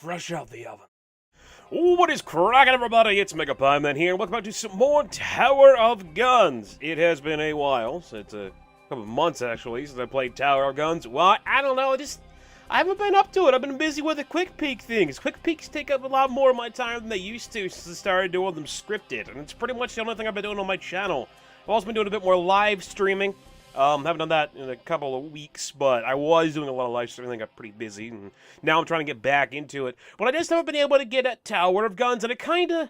fresh out the oven. What is cracking, everybody? It's MegaPieman here, and welcome back to some more Tower of Guns. It has been a while, since a couple of months actually, since I played Tower of Guns. Well, I don't know, I haven't been up to it. I've been busy with the quick peek things. Quick peeks take up a lot more of my time than they used to since I started doing them scripted, and it's pretty much the only thing I've been doing on my channel. I've also been doing a bit more live streaming. Haven't done that in a couple of weeks, but I was doing a lot of live streaming. I got pretty busy, and now I'm trying to get back into it. But I just haven't been able to get at Tower of Guns, and I kind of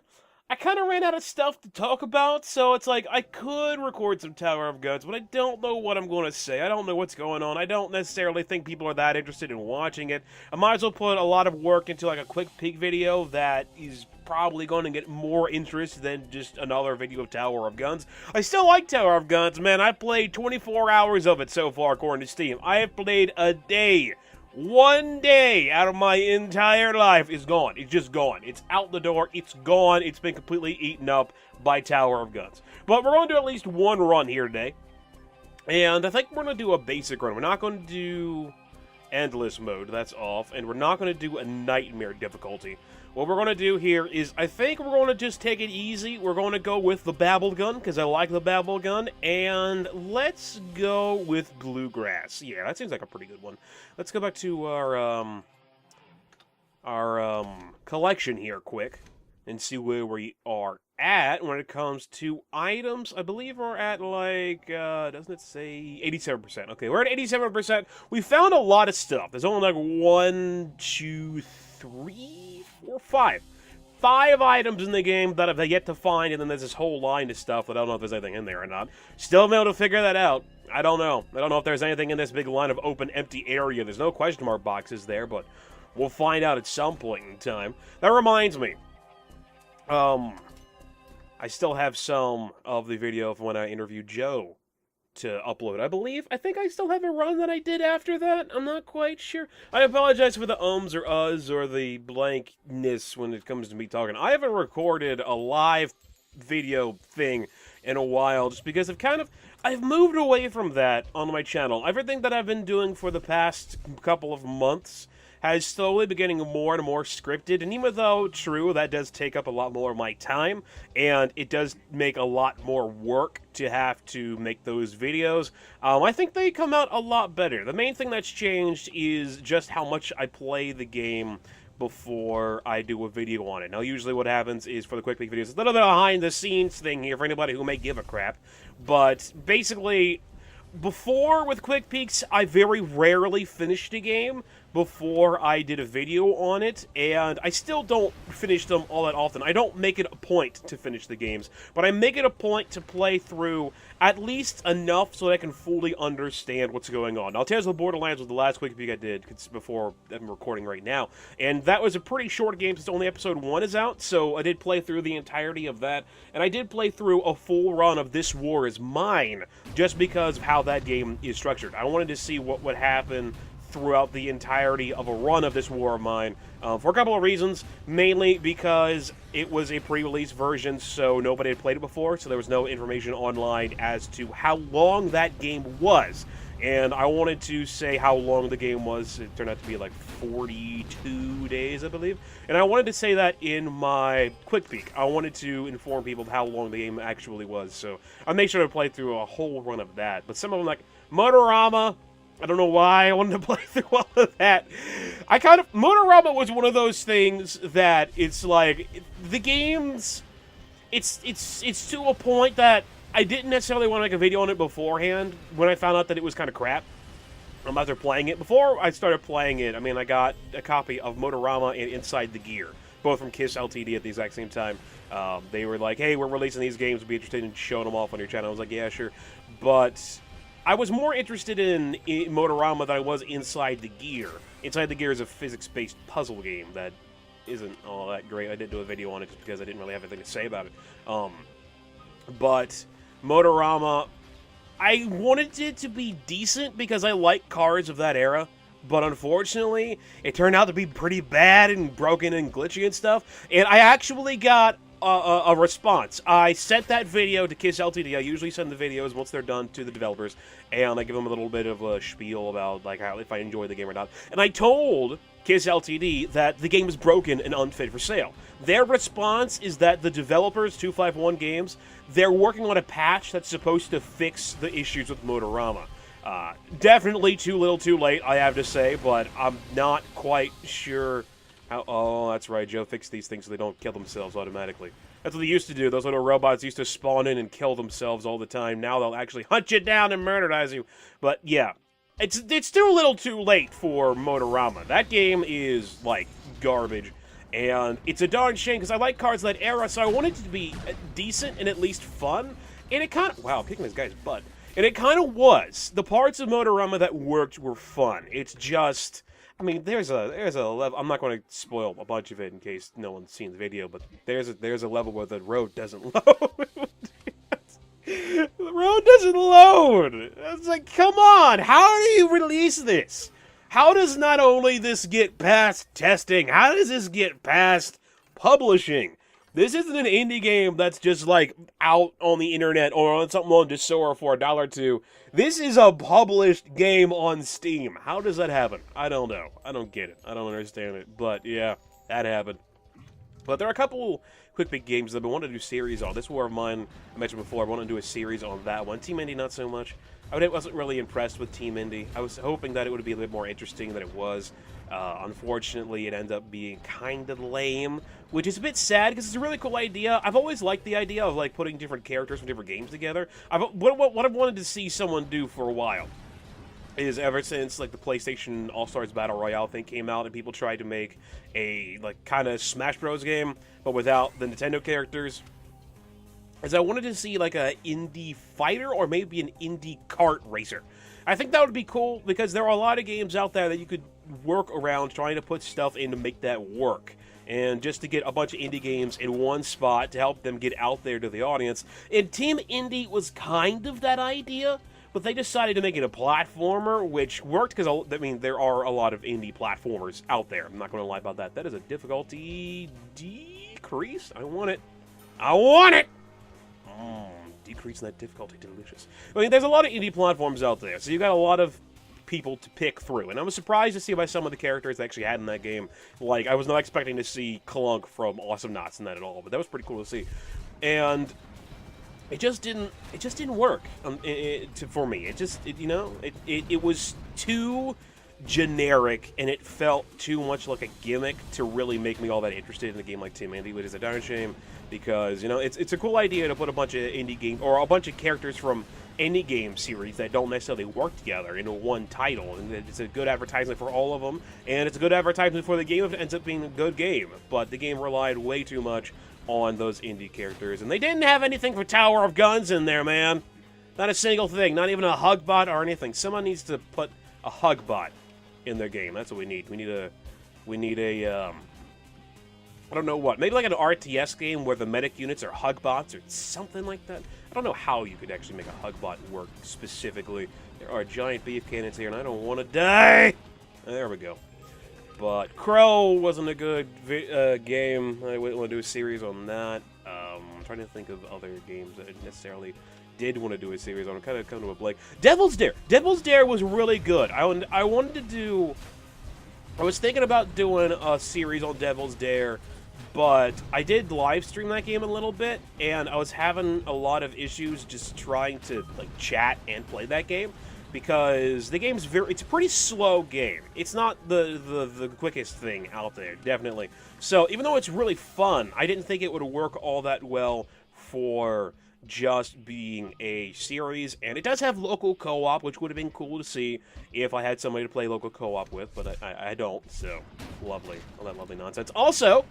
ran out of stuff to talk about, so it's like, I could record some Tower of Guns, but I don't know what I'm going to say. I don't know what's going on. I don't necessarily think people are that interested in watching it. I might as well put a lot of work into, like, a quick peek video that is probably going to get more interest than just another video of Tower of Guns. I still like Tower of Guns, man. I played 24 hours of it so far, according to Steam. I have played a day. 1 day out of my entire life is gone. It's just gone. It's out the door. It's gone. It's been completely eaten up by Tower of Guns. But we're going to do at least one run here today. And I think we're going to do a basic run. We're not going to do endless mode. That's off. And we're not going to do a nightmare difficulty. What we're going to do here is, I think we're going to just take it easy. We're going to go with the Babble Gun, because I like the Babble Gun. And let's go with Bluegrass. Yeah, that seems like a pretty good one. Let's go back to our collection here quick and see where we are at when it comes to items. I believe we're at, like, doesn't it say 87%? Okay, we're at 87%. We found a lot of stuff. There's only like 1, 2, 3, 4, 5. 5 items in the game that I've yet to find, and then there's this whole line of stuff that I don't know if there's anything in there or not. Still haven't been able to figure that out. I don't know. I don't know if there's anything in this big line of open, empty area. There's no question mark boxes there, but we'll find out at some point in time. That reminds me. I still have some of the video of when I interviewed Joe to upload, I believe. I think I still have a run that I did after that. I'm not quite sure. I apologize for the ums or uhs or the blankness when it comes to me talking. I haven't recorded a live video thing in a while just because I've moved away from that on my channel. Everything that I've been doing for the past couple of months has slowly been getting more and more scripted, and even though, true, that does take up a lot more of my time, and it does make a lot more work to have to make those videos, I think they come out a lot better. The main thing that's changed is just how much I play the game before I do a video on it. Now, usually what happens is, for the quick peek videos, a little bit of a behind-the-scenes thing here for anybody who may give a crap, but basically, before, with quick peeks, I very rarely finished a game before I did a video on it, and I still don't finish them all that often. I don't make it a point to finish the games, but I make it a point to play through at least enough so that I can fully understand what's going on. Now, Tales of the Borderlands was the last quick peek I did before I'm recording right now, and that was a pretty short game since only episode 1 is out, so I did play through the entirety of that, and I did play through a full run of This War Is Mine, just because of how that game is structured. I wanted to see what would happen throughout the entirety of a run of This War of Mine, for a couple of reasons. Mainly because it was a pre-release version, so nobody had played it before, so there was no information online as to how long that game was. And I wanted to say how long the game was. It turned out to be like 42 days, I believe. And I wanted to say that in my quick peek. I wanted to inform people of how long the game actually was, so I made sure to play through a whole run of that. But some of them, like Motorama, I don't know why I wanted to play through all of that. Motorama was one of those things that it's like, the games, it's to a point that I didn't necessarily want to make a video on it beforehand when I found out that it was kind of crap. I'm after playing it. Before I started playing it, I mean, I got a copy of Motorama and Inside the Gear, both from KISS Ltd. at the exact same time. They were like, hey, we're releasing these games, would be interested in showing them off on your channel. I was like, yeah, sure. But I was more interested in Motorama than I was Inside the Gear. Inside the Gear is a physics-based puzzle game that isn't all that great. I did do a video on it just because I didn't really have anything to say about it. But Motorama, I wanted it to be decent because I like cars of that era, but unfortunately, it turned out to be pretty bad and broken and glitchy and stuff, and I actually got a response. I sent that video to Kiss Ltd. I usually send the videos once they're done to the developers, and I give them a little bit of a spiel about like how if I enjoy the game or not. And I told Kiss Ltd. that the game is broken and unfit for sale. Their response is that the developers, 251 Games, they're working on a patch that's supposed to fix the issues with Motorama. Definitely too little too late, I have to say, but I'm not quite sure how... Oh, that's right, Joe fixed these things so they don't kill themselves automatically. That's what they used to do. Those little robots used to spawn in and kill themselves all the time. Now they'll actually hunt you down and murderize you. But yeah, it's too little too late for Motorama. That game is, like, garbage. And it's a darn shame, because I like cards of that era, so I wanted it to be decent and at least fun. And it kind of... Wow, I'm kicking this guy's butt. And it kind of was. The parts of Motorama that worked were fun. It's just... I mean, there's a level... I'm not going to spoil a bunch of it in case no one's seen the video, but there's a level where the road doesn't load. The road doesn't load! It's like, come on! How do you release this? How does not only this get past testing, how does this get past publishing? This isn't an indie game that's just, like, out on the internet or on something on Desora for $1 or $2. This is a published game on Steam. How does that happen? I don't know. I don't get it. I don't understand it. But, yeah, that happened. But there are a couple quick big games that I want to do series on. This war of mine, I mentioned before, I want to do a series on that one. Team Indie, not so much. I wasn't really impressed with Team Indie. I was hoping that it would be a bit more interesting than it was. Unfortunately, it ended up being kind of lame, which is a bit sad because it's a really cool idea. I've always liked the idea of like putting different characters from different games together. What I've wanted to see someone do for a while is ever since like the PlayStation All-Stars Battle Royale thing came out and people tried to make a like kind of Smash Bros game, but without the Nintendo characters. Is I wanted to see like a indie fighter or maybe an indie kart racer. I think that would be cool because there are a lot of games out there that you could work around trying to put stuff in to make that work. And just to get a bunch of indie games in one spot to help them get out there to the audience. And Team Indie was kind of that idea, but they decided to make it a platformer, which worked because, I mean, there are a lot of indie platformers out there. I'm not going to lie about that. That is a difficulty decrease. I want it. I want it! Decreasing that difficulty, delicious. I mean, there's a lot of indie platforms out there, so you got a lot of people to pick through. And I was surprised to see by some of the characters they actually had in that game. Like, I was not expecting to see Clunk from Awesome Knots in that at all, but that was pretty cool to see. And it just didn't work for me. It was too generic, and it felt too much like a gimmick to really make me all that interested in a game like Team Indie, which is a darn shame, because, you know, it's a cool idea to put a bunch of indie game, or a bunch of characters from any game series that don't necessarily work together into one title, and it's a good advertisement for all of them, and it's a good advertisement for the game if it ends up being a good game, but the game relied way too much on those indie characters, and they didn't have anything for Tower of Guns in there, man. Not a single thing, not even a hug bot or anything. Someone needs to put a hug bot in their game. That's what we need. We need a I don't know what. Maybe like an RTS game where the medic units are hug bots or something like that. I don't know how you could actually make a hug bot work specifically. There are giant beef cannons here, and I don't want to die. There we go. But Crow wasn't a good game. I wouldn't want to do a series on that. I'm trying to think of other games that I necessarily did want to do a series on. I'm kind of coming to a blank. Devil's Dare. Devil's Dare was really good. I wanted to do... I was thinking about doing a series on Devil's Dare, but I did live stream that game a little bit, and I was having a lot of issues just trying to like chat and play that game, because the game's it's a pretty slow game. It's not the quickest thing out there, definitely. So even though it's really fun, I didn't think it would work all that well for just being a series, and it does have local co-op, which would have been cool to see if I had somebody to play local co-op with, but I don't, so lovely, all that lovely nonsense. Also,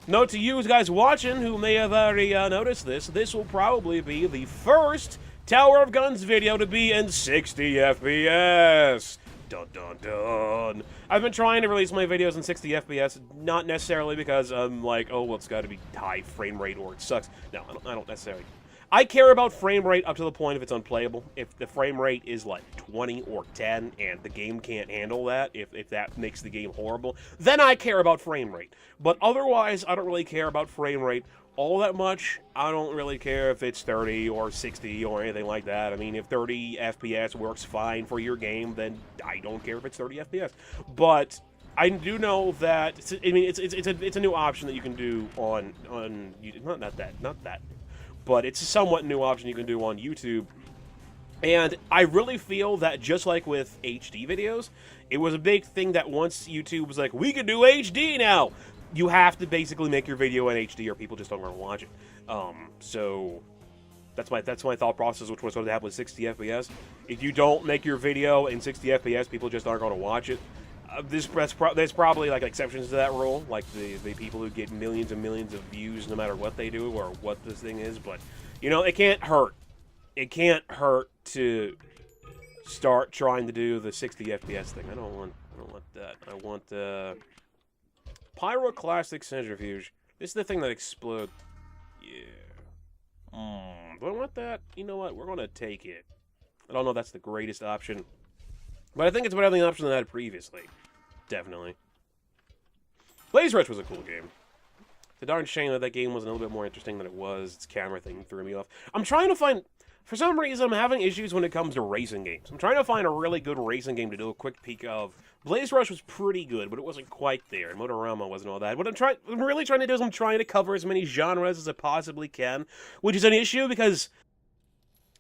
note to you guys watching who may have already noticed this will probably be the first Tower of Guns video to be in 60 FPS. Dun dun dun. I've been trying to release my videos in 60 FPS, not necessarily because I'm like, oh, well, it's got to be high frame rate or it sucks. No, I don't necessarily. I care about frame rate up to the point if it's unplayable. If the frame rate is like 20 or 10 and the game can't handle that, if that makes the game horrible, then I care about frame rate. But otherwise, I don't really care about frame rate all that much. I don't really care if it's 30 or 60 or anything like that. I mean, if 30 FPS works fine for your game, then I don't care if it's 30 FPS. But I do know that it's a new option that you can do on not that, but it's a somewhat new option you can do on YouTube. And I really feel that just like with HD videos, it was a big thing that once YouTube was like, we can do HD now, you have to basically make your video in HD or people just don't want to watch it. So that's my thought process, which was going to happen with 60 FPS. If you don't make your video in 60 FPS, people just aren't going to watch it. There's probably like exceptions to that rule, like the people who get millions and millions of views no matter what they do or what this thing is. But you know, it can't hurt. It can't hurt to start trying to do the 60 FPS thing. I don't want that. I want Pyroclastic Centrifuge. This is the thing that explodes. Yeah. Do I want that? You know what? We're going to take it. I don't know if that's the greatest option, but I think it's better than the option that I had previously. Definitely. Blaze Rush was a cool game. It's a darn shame that game wasn't a little bit more interesting than it was. Its camera thing threw me off. I'm trying to find... For some reason, I'm having issues when it comes to racing games. I'm trying to find a really good racing game to do a quick peek of. Blaze Rush was pretty good, but it wasn't quite there. And Motorama wasn't all that. What I'm really trying to do is I'm trying to cover as many genres as I possibly can, which is an issue because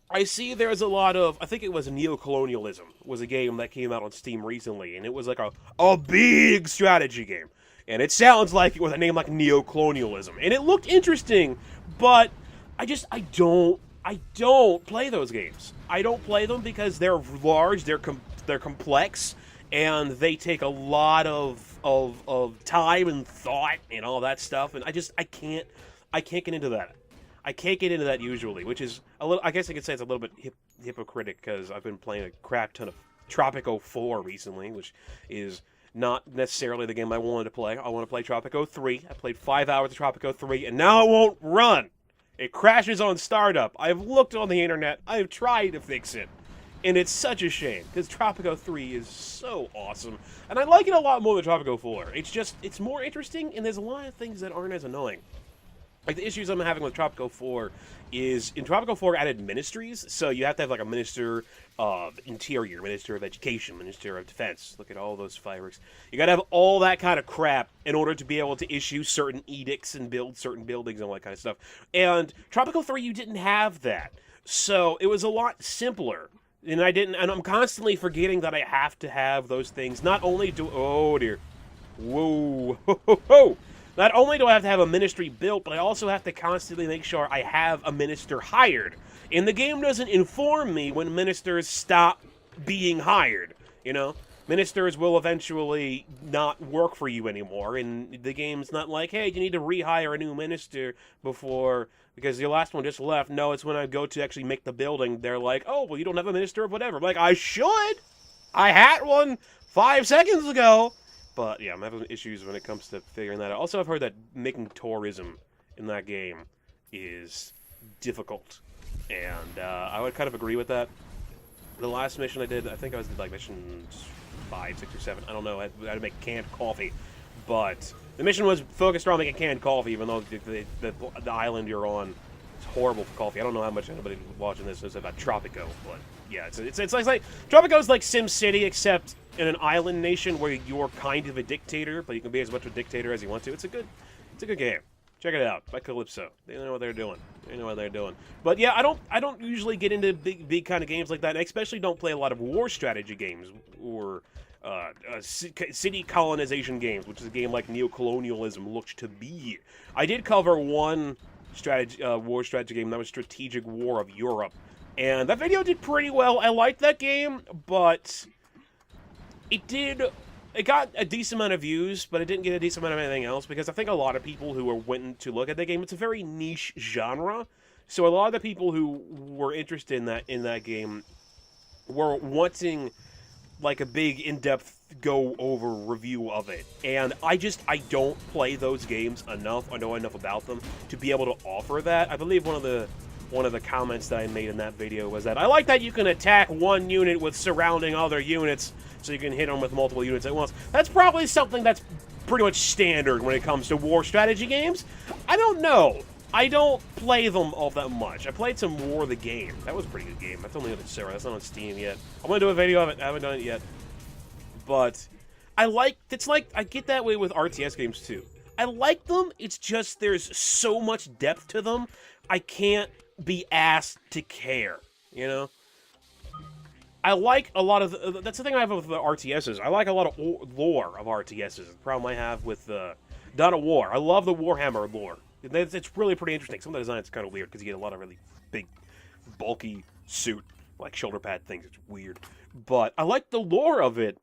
I see there's a lot of... I think it was Neocolonialism was a game that came out on Steam recently, and it was like a big strategy game. And it sounds like it with a name like Neocolonialism. And it looked interesting, but I don't play those games. I don't play them because they're large, they're complex, and they take a lot of time and thought and all that stuff. And I can't get into that. I can't get into that usually, which is a little. I guess I could say it's a little bit hypocritical because I've been playing a crap ton of Tropico 4 recently, which is not necessarily the game I wanted to play. I want to play Tropico 3. I played 5 hours of Tropico 3, and now it won't run. It crashes on startup. I've looked on the internet. I've tried to fix it. And it's such a shame, because Tropico 3 is so awesome. And I like it a lot more than Tropico 4. It's more interesting, and there's a lot of things that aren't as annoying. Like, the issues I'm having with Tropico 4 is, in Tropico 4 added ministries, so you have to have, like, a Minister of Interior, Minister of Education, Minister of Defense. Look at all those fireworks. You gotta have all that kind of crap in order to be able to issue certain edicts and build certain buildings and all that kind of stuff. And Tropico 3, you didn't have that. So, it was a lot simpler. And I'm constantly forgetting that I have to have those things. Not only do... Oh, dear. Whoa. Ho, ho, ho. Not only do I have to have a ministry built, but I also have to constantly make sure I have a minister hired. And the game doesn't inform me when ministers stop being hired, you know? Ministers will eventually not work for you anymore, and the game's not like, hey, you need to rehire a new minister before, because your last one just left. No, it's when I go to actually make the building, they're like, oh, well, you don't have a minister of whatever. I'm like, I should! I had one 5 seconds ago! But, yeah, I'm having issues when it comes to figuring that out. Also, I've heard that making tourism in that game is difficult. And I would kind of agree with that. The last mission I did, I think I did like mission 5, 6, or 7. I don't know. I had to make canned coffee. But the mission was focused around making canned coffee, even though the island you're on is horrible for coffee. I don't know how much anybody watching this knows about Tropico, but yeah, it's like Tropico's like SimCity, except in an island nation where you're kind of a dictator, but you can be as much of a dictator as you want to. It's a good game. Check it out by Calypso. They know what they're doing. But yeah, I don't usually get into big kind of games like that. And I especially don't play a lot of war strategy games or city colonization games, which is a game like Neocolonialism looked to be. I did cover one war strategy game, that was Strategic War of Europe. And that video did pretty well. I liked that game, but it got a decent amount of views, but it didn't get a decent amount of anything else, because I think a lot of people who went to look at that game, it's a very niche genre, so a lot of the people who were interested in that game were wanting like a big in-depth go-over review of it, and I don't play those games enough, I know enough about them, to be able to offer that. I believe one of the one of the comments that I made in that video was that I like that you can attack one unit with surrounding other units, so you can hit them with multiple units at once. That's probably something that's pretty much standard when it comes to war strategy games. I don't know. I don't play them all that much. I played some War the Game. That was a pretty good game. That's only on the server. That's not on Steam yet. I'm going to do a video of it. I haven't done it yet. But it's like, I get that way with RTS games too. I like them, it's just there's so much depth to them, I can't be asked to care, you know? I like a lot of that's the thing I have with the RTSs. I like a lot of lore of RTSs. The problem I have with Dawn of War. I love the Warhammer lore. It's really pretty interesting. Some of the designs are kind of weird because you get a lot of really big, bulky suit, like shoulder pad things. It's weird. But I like the lore of it,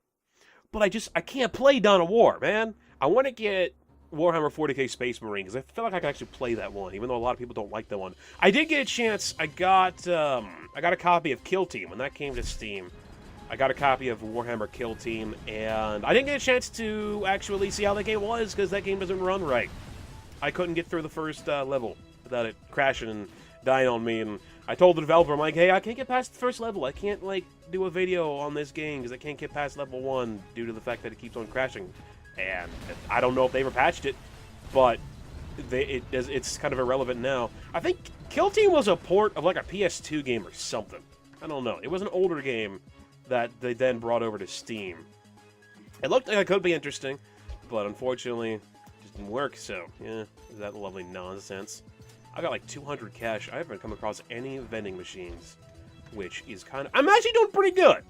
but I can't play Dawn of War, man. I want to get Warhammer 40k Space Marine, because I feel like I can actually play that one, even though a lot of people don't like that one. I did get a chance. I got a copy of Kill Team when that came to Steam. I got a copy of Warhammer Kill Team, and I didn't get a chance to actually see how that game was, because that game doesn't run right. I couldn't get through the first level without it crashing and dying on me, and I told the developer, I'm like, hey, I can't get past the first level. I can't, like, do a video on this game, because I can't get past level 1 due to the fact that it keeps on crashing. And I don't know if they ever patched it, but it's kind of irrelevant now. I think Kill Team was a port of like a PS2 game or something. I don't know. It was an older game that they then brought over to Steam. It looked like it could be interesting, but unfortunately, it just didn't work, so, yeah, that lovely nonsense. I got like 200 cash. I haven't come across any vending machines, which is kind of... I'm actually doing pretty good.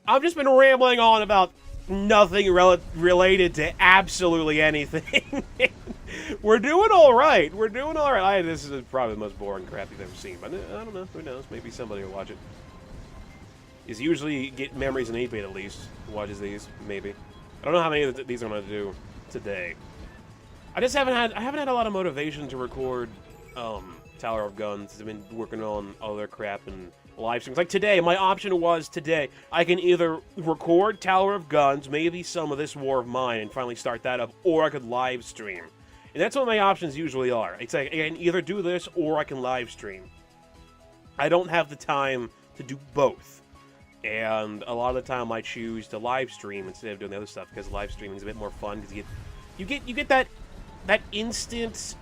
I've just been rambling on about nothing related to absolutely anything. We're doing all right. We're doing all right. This is probably the most boring crap you've ever seen, but I don't know. Who knows? Maybe somebody will watch it. Is usually get memories in 8-bit at least. Watches these, maybe. I don't know how many of these I'm gonna do today. I just haven't had a lot of motivation to record Tower of Guns. I've been working on other crap and live streams. Like today, my option was today, I can either record Tower of Guns, maybe some of this War of Mine, and finally start that up, or I could live stream. And that's what my options usually are. It's like, I can either do this, or I can live stream. I don't have the time to do both. And a lot of the time I choose to live stream instead of doing the other stuff, because live streaming is a bit more fun, because you get that instant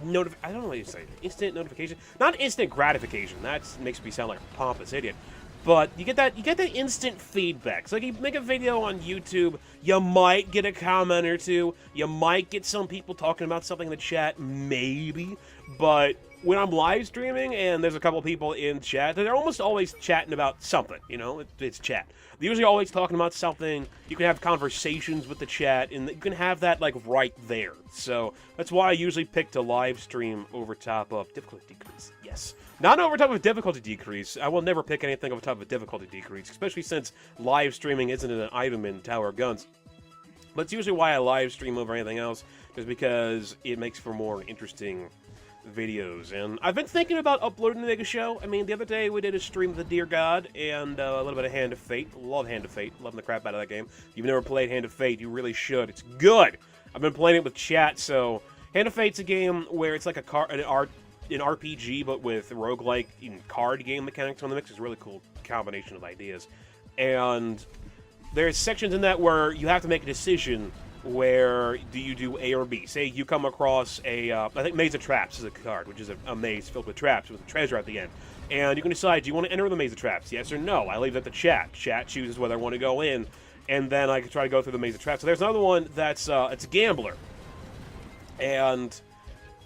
I don't know what you say. Instant notification, not instant gratification. That makes me sound like a pompous idiot. But you get that instant feedback. So like you make a video on YouTube, you might get a comment or two. You might get some people talking about something in the chat, maybe. But when I'm live streaming and there's a couple people in chat, they're almost always chatting about something. You know, it's chat. They're usually always talking about something. You can have conversations with the chat, and you can have that, like, right there. So that's why I usually pick to live stream over top of difficulty decrease. Yes. Not over top of difficulty decrease. I will never pick anything over top of difficulty decrease, especially since live streaming isn't an item in Tower of Guns. But it's usually why I live stream over anything else, is because it makes for more interesting videos. And I've been thinking about uploading the Mega Show. I mean, the other day we did a stream of the Dear God and a little bit of Hand of Fate. Love Hand of Fate. Loving the crap out of that game. If you've never played Hand of Fate, you really should. It's good. I've been playing it with chat, so Hand of Fate's a game where it's like an RPG, but with roguelike card game mechanics on the mix. It's a really cool combination of ideas. And there's sections in that where you have to make a decision. Where do you do A or B? Say you come across I think Maze of Traps is a card, which is a maze filled with traps with a treasure at the end. And you can decide, do you want to enter the Maze of Traps? Yes or no? I leave that to chat. Chat chooses whether I want to go in, and then I can try to go through the Maze of Traps. So there's another one that's, it's a gambler. And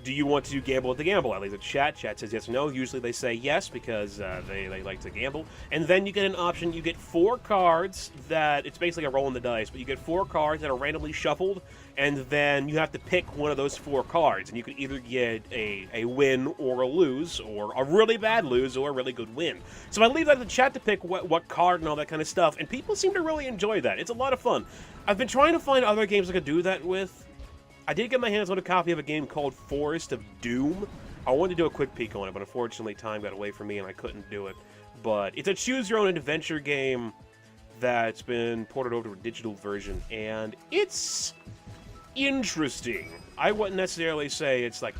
do you want to gamble at the gamble? I leave it to chat. Chat says yes or no. Usually they say yes because they like to gamble. And then you get an option. You get 4 cards that, it's basically a roll in the dice, but you get 4 cards that are randomly shuffled, and then you have to pick one of those 4 cards. And you can either get a win or a lose, or a really bad lose, or a really good win. So I leave that to the chat to pick what card and all that kind of stuff, and people seem to really enjoy that. It's a lot of fun. I've been trying to find other games I could do that with. I did get my hands on a copy of a game called Forest of Doom. I wanted to do a quick peek on it, but unfortunately time got away from me and I couldn't do it. But it's a choose-your-own-adventure game that's been ported over to a digital version, and it's interesting. I wouldn't necessarily say it's like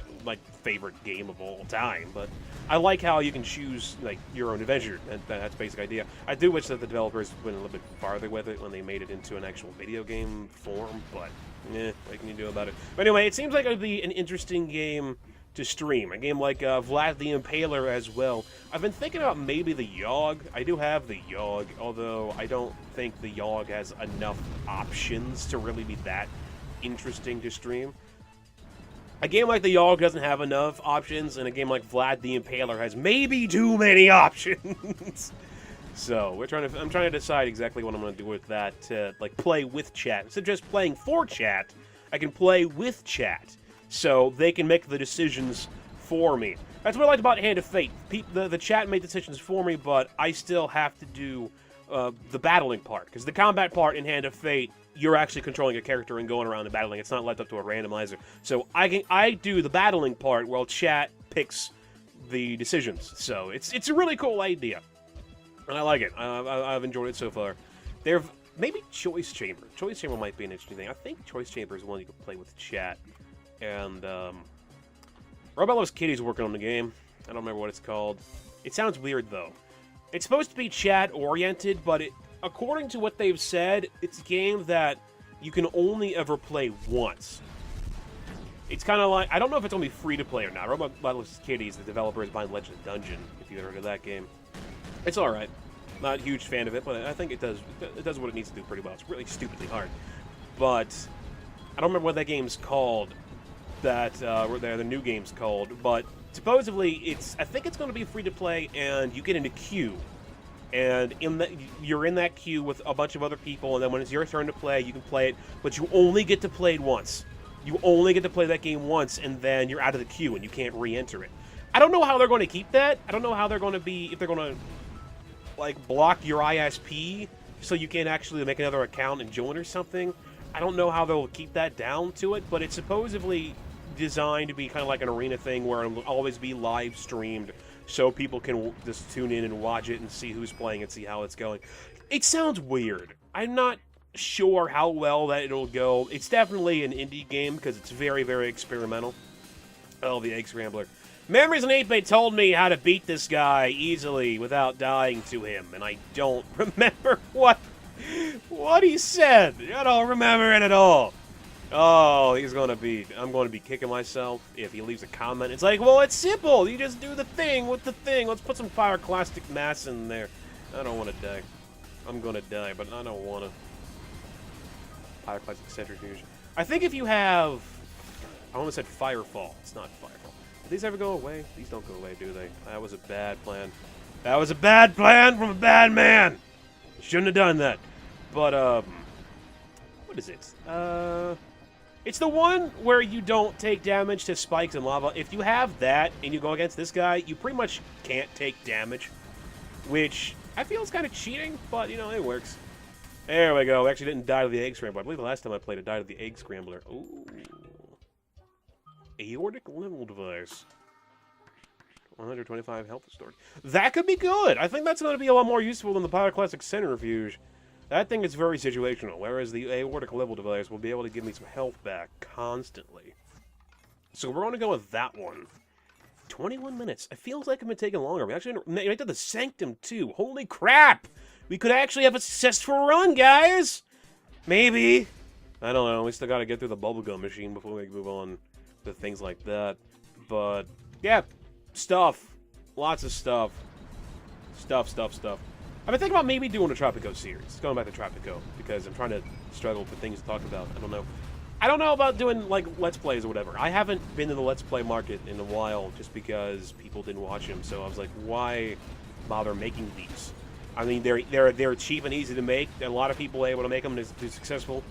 favorite game of all time, but I like how you can choose like your own adventure. And that's the basic idea. I do wish that the developers went a little bit farther with it when they made it into an actual video game form, but what can you do about it? But anyway, it seems like it would be an interesting game to stream. A game like Vlad the Impaler as well. I've been thinking about maybe the Yogg. I do have the Yogg, although I don't think the Yogg has enough options to really be that interesting to stream. A game like the Yogg doesn't have enough options, and a game like Vlad the Impaler has maybe too many options. So I'm trying to decide exactly what I'm going to do with that to like play with chat. Instead of just playing for chat, I can play with chat, so they can make the decisions for me. That's what I liked about Hand of Fate. The chat made decisions for me, but I still have to do the battling part, because the combat part in Hand of Fate, you're actually controlling a character and going around and battling. It's not left up to a randomizer. So I do the battling part while chat picks the decisions. So it's a really cool idea, and I like it. I've enjoyed it so far. Maybe Choice Chamber. Choice Chamber might be an interesting thing. I think Choice Chamber is one you can play with chat. And Robot Loves Kitty's working on the game. I don't remember what it's called. It sounds weird though. It's supposed to be chat oriented, but according to what they've said, it's a game that you can only ever play once. It's kind of like, I don't know if it's only free to play or not. Robot Loves Kitties, the developer is behind Legend of Dungeon, if you've heard of that game. It's alright. Not a huge fan of it, but I think it does what it needs to do pretty well. It's really stupidly hard. But I don't remember what that game's called, the new game's called, but supposedly I think it's going to be free to play, and you get in a queue. And you're in that queue with a bunch of other people, and then when it's your turn to play, you can play it, but you only get to play it once. You only get to play that game once, and then you're out of the queue, and you can't re-enter it. I don't know how they're going to keep that. I don't know how they're going to be, if they're going to, like, block your ISP so you can't actually make another account and join or something. I don't know how they'll keep that down to it, but it's supposedly designed to be kind of like an arena thing where it'll always be live streamed, so people can just tune in and watch it and see who's playing and see how it's going. It sounds weird. I'm not sure how well that it'll go. It's definitely an indie game because it's very, very experimental. Oh, the Egg Scrambler. Memories and 8-Bit told me how to beat this guy easily without dying to him, and I don't remember what he said. I don't remember it at all. Oh, I'm going to be kicking myself if he leaves a comment. It's like, well, it's simple. You just do the thing with the thing. Let's put some pyroclastic mass in there. I don't want to die. I'm going to die, but I don't want to. Pyroclastic centrifuge. I think if you have... I almost said firefall. It's not firefall. Do these ever go away? These don't go away, do they? That was a bad plan. That was a bad plan from a bad man. Shouldn't have done that. But, what is it? It's the one where you don't take damage to spikes and lava. If you have that and you go against this guy, you pretty much can't take damage, which I feel is kind of cheating, but, you know, it works. There we go. We actually didn't die to the Egg Scrambler. I believe the last time I played, I died to the Egg Scrambler. Ooh. Aortic level device. 125 health restored. That could be good. I think that's going to be a lot more useful than the Pyroclastic Centrifuge. That thing is very situational, whereas the aortic level device will be able to give me some health back constantly. So we're going to go with that one. 21 minutes. It feels like I've been taking longer. We actually did the Sanctum too. Holy crap! We could actually have a successful run, guys! Maybe. I don't know. We still got to get through the bubblegum machine before we move on to things like that. But, yeah. Stuff. Lots of stuff. Stuff. I've been thinking about maybe doing a Tropico series. Going back to Tropico, because I'm trying to struggle for things to talk about. I don't know. I don't know about doing, like, Let's Plays or whatever. I haven't been in the Let's Play market in a while just because people didn't watch them. So I was like, why bother making these? I mean, they're cheap and easy to make. A lot of people are able to make them and they're successful.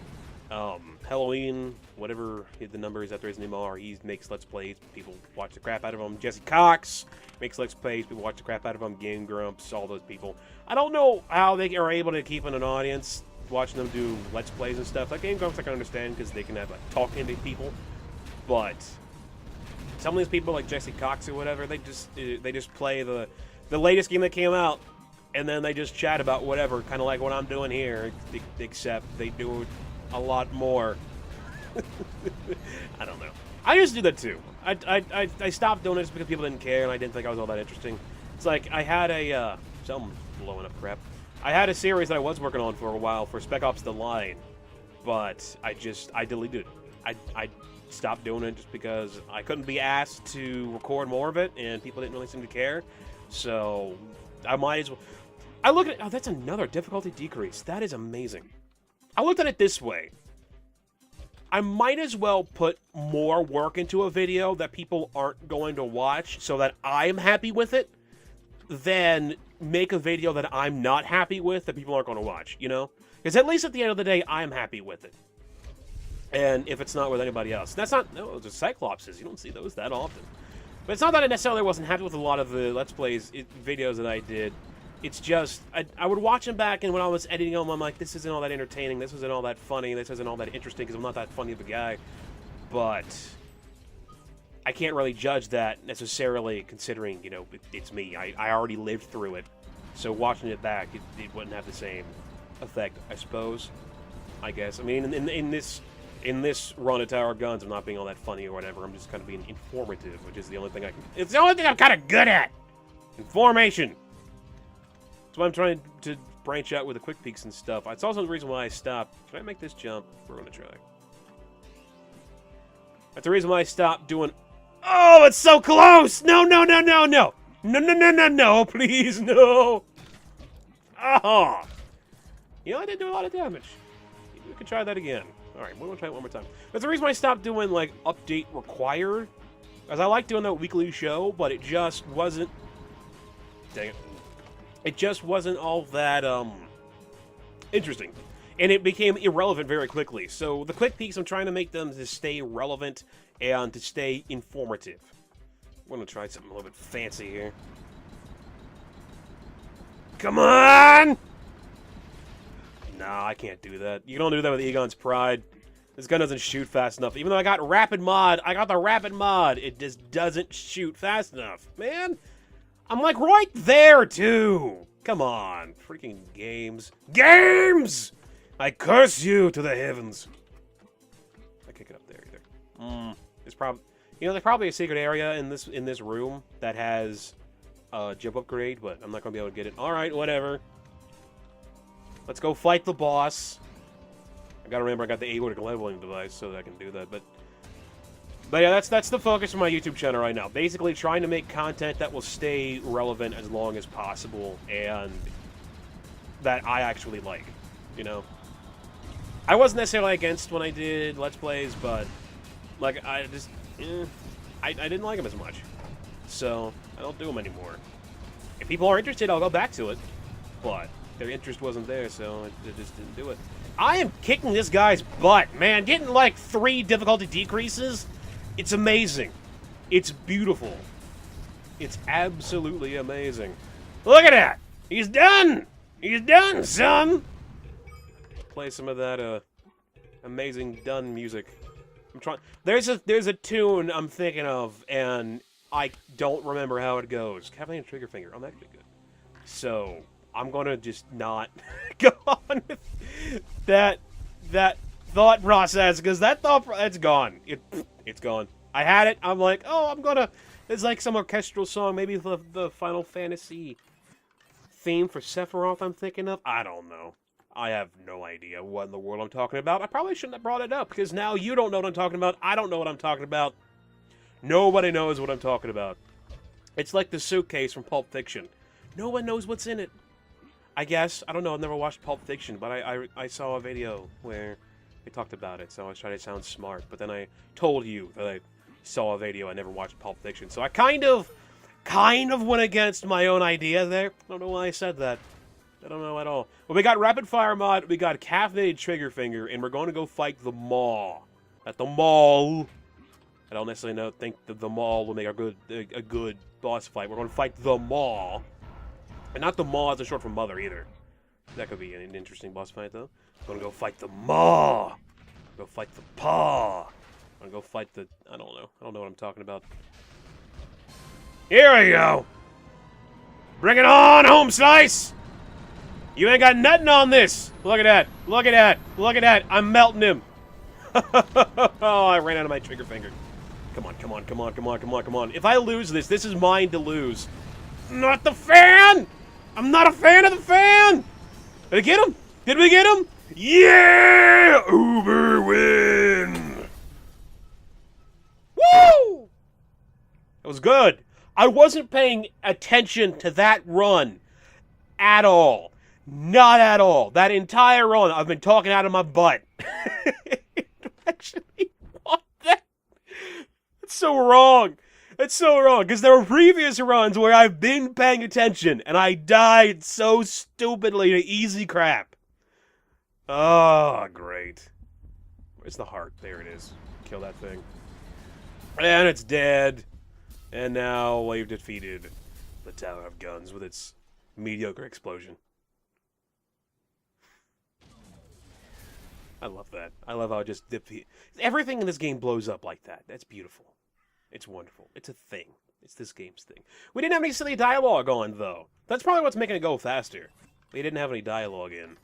Halloween, whatever the number is that there is anymore, he makes Let's Plays. People watch the crap out of him. Jesse Cox makes Let's Plays. People watch the crap out of him. Game Grumps, all those people. I don't know how they are able to keep an audience watching them do Let's Plays and stuff. Like Game Grumps, I can understand because they can have like talking to people. But some of these people, like Jesse Cox or whatever, they just play the latest game that came out, and then they just chat about whatever, kind of like what I'm doing here, except they do a lot more I don't know. I used to do that too. I stopped doing it just because people didn't care and I didn't think I was all that interesting. It's like I had a something blowing up crap. I had a series that I was working on for a while for Spec Ops: The Line, but I deleted it. I stopped doing it just because I couldn't be asked to record more of it and people didn't really seem to care. So I might as well. I look at it. Oh, that's another difficulty decrease. That is amazing. I looked at it this way. I might as well put more work into a video that people aren't going to watch so that I'm happy with it than make a video that I'm not happy with that people aren't going to watch, you know? Because at least at the end of the day, I'm happy with it. And if it's not with anybody else. That's not... No, those are Cyclopses. You don't see those that often. But it's not that I necessarily wasn't happy with a lot of the Let's Plays videos that I did. It's just, I would watch them back, and when I was editing them, I'm like, this isn't all that entertaining, this isn't all that funny, this isn't all that interesting, because I'm not that funny of a guy. But I can't really judge that necessarily, considering, you know, it's me. I already lived through it. So watching it back, it wouldn't have the same effect, I suppose. I guess. I mean, in this run of Tower of Guns, I'm not being all that funny or whatever. I'm just kind of being informative, which is the only thing I can... It's the only thing I'm kind of good at! Information! That's why I'm trying to branch out with the quick peeks and stuff. It's also the reason why I stopped. Can I make this jump? We're going to try. That's the reason why I stopped doing... Oh, it's so close! No, no, no, no, no! No, no, no, no, no, please, no! Oh! You know, I did do a lot of damage. We could try that again. Alright, we're going to try it one more time. That's the reason why I stopped doing, like, update required. Because I like doing that weekly show, but it just wasn't... Dang it. It just wasn't all that, interesting. And it became irrelevant very quickly. So the quick peeks, I'm trying to make them to stay relevant and to stay informative. I'm going to try something a little bit fancy here. Come on! No, I can't do that. You don't do that with Egon's Pride. This gun doesn't shoot fast enough. Even though I got Rapid Mod, it just doesn't shoot fast enough. Man, I'm like right there, too. Come on. Freaking games. Games! I curse you to the heavens. I can't get up there either. There's probably... You know, there's probably a secret area in this room that has a jump upgrade, but I'm not going to be able to get it. Alright, whatever. Let's go fight the boss. I gotta remember I got the aortic leveling device so that I can do that, but yeah, that's the focus of my YouTube channel right now. Basically trying to make content that will stay relevant as long as possible and that I actually like, you know? I wasn't necessarily against when I did Let's Plays, but like I just I didn't like them as much. So I don't do them anymore. If people are interested, I'll go back to it, but their interest wasn't there, so I just didn't do it. I am kicking this guy's butt, man. Getting like 3 difficulty decreases, it's amazing. It's beautiful. It's absolutely amazing. Look at that! He's done! He's done, son! Play some of that amazing done music. I'm trying. There's a tune I'm thinking of, and I don't remember how it goes. Cavalier Trigger Finger. I'm actually good. So I'm gonna just not go on with that thought process because it's gone. It's gone. I had it. I'm like, oh, I'm gonna. It's like some orchestral song, maybe the Final Fantasy theme for Sephiroth. I'm thinking of. I don't know. I have no idea what in the world I'm talking about. I probably shouldn't have brought it up because now you don't know what I'm talking about. I don't know what I'm talking about. Nobody knows what I'm talking about. It's like the suitcase from Pulp Fiction. No one knows what's in it. I guess. I don't know. I've never watched Pulp Fiction, but I saw a video where they talked about it, so I was trying to sound smart. But then I told you that I saw a video. I never watched Pulp Fiction, so I kind of went against my own idea there. I don't know why I said that. I don't know at all. Well, we got Rapid Fire Mod, we got Caffeinated Trigger Finger, and we're going to go fight the Maw. At the Mall. I don't necessarily think that the Maw will make a good boss fight. We're going to fight the Maw. And not the Maw as a short for mother, either. That could be an interesting boss fight, though. I'm going to go fight the Maw. Go fight the Paw. I'm going to go fight the... I don't know. I don't know what I'm talking about. Here we go. Bring it on, Home Slice. You ain't got nothing on this. Look at that. Look at that. Look at that. I'm melting him. Oh, I ran out of my trigger finger. Come on, come on, come on, come on, come on, come on. If I lose this, this is mine to lose. Not the fan! I'm not a fan of the fan! Did I get him? Did we get him? Yeah! Uber win! Woo! It was good. I wasn't paying attention to that run at all. Not at all. That entire run, I've been talking out of my butt. Actually, what that? That's so wrong. That's so wrong. Because there were previous runs where I've been paying attention, and I died so stupidly to easy crap. Oh, great. Where's the heart? There it is. Kill that thing. And it's dead. And now we've defeated the Tower of Guns with its mediocre explosion. I love that. I love how it just everything in this game blows up like that. That's beautiful. It's wonderful. It's a thing. It's this game's thing. We didn't have any silly dialogue on, though. That's probably what's making it go faster. We didn't have any dialogue in.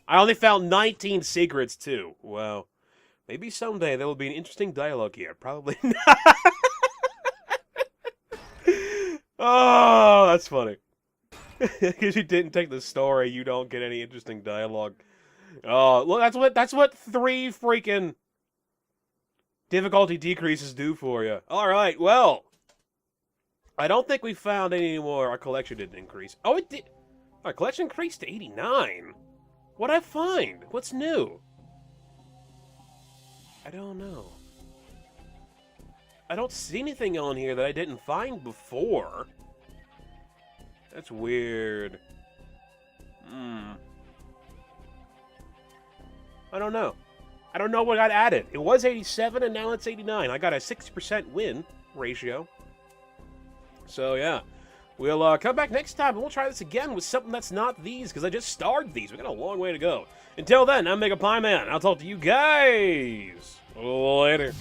I only found 19 secrets, too. Wow. Maybe someday there will be an interesting dialogue here. Probably not. Oh, that's funny. Because you didn't take the story, you don't get any interesting dialogue. Oh, look, that's what 3 freaking difficulty decreases do for you. All right, well, I don't think we found any more. Our collection didn't increase. Oh, it did. Our collection increased to 89. What'd I find? What's new? I don't know. I don't see anything on here that I didn't find before. That's weird. I don't know. I don't know what got added. It was 87 and now it's 89. I got a 60% win ratio. So yeah. We'll come back next time and we'll try this again with something that's not these, because I just starred these. We got a long way to go. Until then, I'm Mega Pie Man. I'll talk to you guys later.